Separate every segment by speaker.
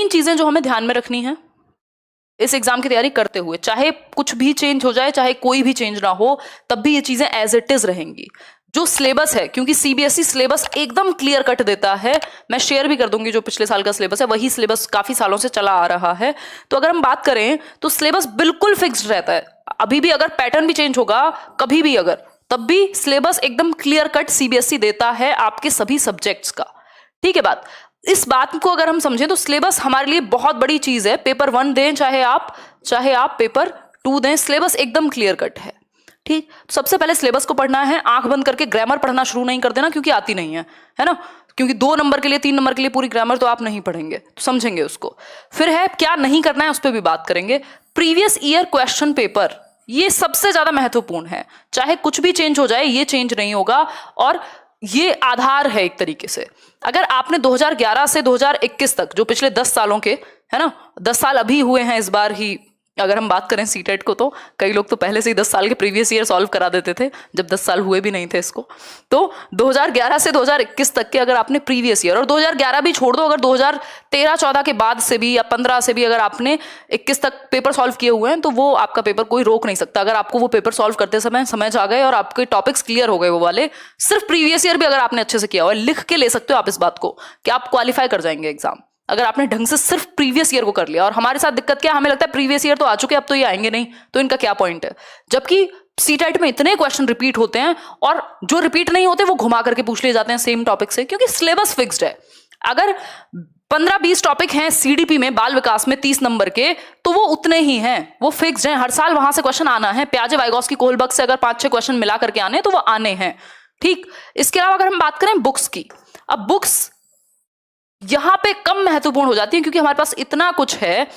Speaker 1: तीन चीजें जो हमें ध्यान में रखनी है इस एग्जाम की तैयारी करते हुए, चाहे कुछ भी चेंज हो जाए, चाहे कोई भी चेंज ना हो, तब भी ये चीजें एज इट इज रहेंगी। जो सिलेबस है, क्योंकि सीबीएसई सिलेबस एकदम क्लियर कट देता है, मैं शेयर भी कर दूंगी जो पिछले साल का सिलेबस है, वही सिलेबस काफी सालों से चला आ रहा है। तो अगर हम बात करें तो सिलेबस बिल्कुल फिक्स्ड रहता है। अभी भी अगर पैटर्न भी चेंज होगा कभी भी अगर, तब भी सिलेबस एकदम क्लियर कट सीबीएसई देता है आपके सभी सब्जेक्ट्स का। ठीक है बात। इस बात को अगर हम समझें तो सिलेबस हमारे लिए बहुत बड़ी चीज है। पेपर 1 दें चाहे आप पेपर 2 दें, सिलेबस एकदम क्लियर कट है। ठीक, सबसे पहले सिलेबस को पढ़ना है, आंख बंद करके ग्रामर पढ़ना शुरू नहीं कर देना, क्योंकि आती नहीं है ना, क्योंकि 2 नंबर के लिए 3 नंबर के लिए पूरी ग्रामर तो आप नहीं पढ़ेंगे, तो समझेंगे उसको। फिर है क्या नहीं करना है, उस पर भी बात करेंगे। प्रीवियस ईयर क्वेश्चन पेपर, ये सबसे ज्यादा महत्वपूर्ण है। चाहे कुछ भी चेंज हो जाए, ये चेंज नहीं होगा, और ये आधार है एक तरीके से। अगर आपने 2011 से 2021 तक, जो पिछले 10 सालों के, है ना, 10 साल अभी हुए हैं इस बार ही, अगर हम बात करें सीटेट को, तो कई लोग तो पहले से ही 10 साल के प्रीवियस ईयर सॉल्व करा देते थे, जब 10 साल हुए भी नहीं थे इसको। तो 2011 से 2021 तक के अगर आपने प्रीवियस ईयर, और 2011 भी छोड़ दो, अगर 2013-14 के बाद से भी या 15 से भी अगर आपने 21 तक पेपर सॉल्व किए हुए हैं, तो वो आपका पेपर कोई रोक नहीं सकता। अगर आपको वो पेपर सॉल्व करते समय समझ आ गए और आपके टॉपिक्स क्लियर हो गए वो वाले, सिर्फ प्रीवियस ईयर भी अगर आपने अच्छे से किया हुआ है, लिख के ले सकते हो आप इस बात को कि आप क्वालिफाई कर जाएंगे एग्जाम, अगर आपने ढंग से सिर्फ प्रीवियस ईयर को कर लिया। और हमारे साथ दिक्कत क्या, हमें लगता है प्रीवियस ईयर तो आ चुके, अब तो ये आएंगे नहीं, तो इनका क्या पॉइंट है। जबकि सीटेट में इतने क्वेश्चन रिपीट होते हैं, और जो रिपीट नहीं होते वो घुमा करके पूछ लिए जाते हैं सेम टॉपिक से, क्योंकि सिलेबस फिक्स्ड है। अगर 15-20 टॉपिक हैं सीडीपी में, बाल विकास में 30 नंबर के, तो वो उतने ही हैं, वो फिक्स्ड हैं, हर साल वहां से क्वेश्चन आना है। प्याजे वाइगॉस्की कोहलबर्ग से अगर 5-6 क्वेश्चन मिला करके आने, तो वो आने हैं। ठीक, इसके अलावा अगर हम बात करें बुक्स की, अब बुक्स यहां पे कम महत्वपूर्ण हो जाती है, क्योंकि हमारे पास इतना कुछ है।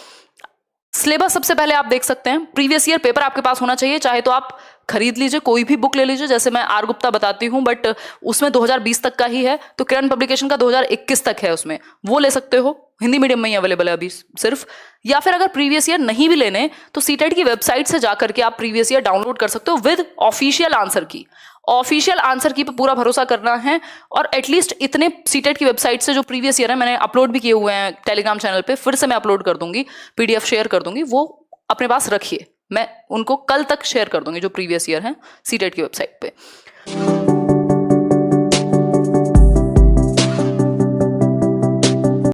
Speaker 1: सिलेबस सबसे पहले आप देख सकते हैं, प्रीवियस ईयर पेपर आपके पास होना चाहिए, चाहे तो आप खरीद लीजिए, कोई भी बुक ले लीजिए, जैसे मैं आर गुप्ता बताती हूं, बट उसमें 2020 तक का ही है, तो किरण पब्लिकेशन का 2021 तक है, उसमें वो ले सकते हो, हिंदी मीडियम में ही अवेलेबल है अभी सिर्फ। या फिर अगर प्रीवियस ईयर नहीं भी लेने, तो सीटेट की वेबसाइट से जाकर के आप प्रीवियस ईयर डाउनलोड कर सकते हो विद ऑफिशियल आंसर की। ऑफिशियल आंसर की पे पूरा भरोसा करना है, और एटलीस्ट इतने सीटेट की वेबसाइट से जो प्रीवियस ईयर है, मैंने अपलोड भी किए हुए हैं टेलीग्राम चैनल पे, फिर से मैं अपलोड कर दूंगी, पीडीएफ शेयर कर दूंगी, वो अपने पास रखिए, मैं उनको कल तक शेयर कर दूंगी, जो प्रीवियस ईयर है सीटेट की वेबसाइट पे।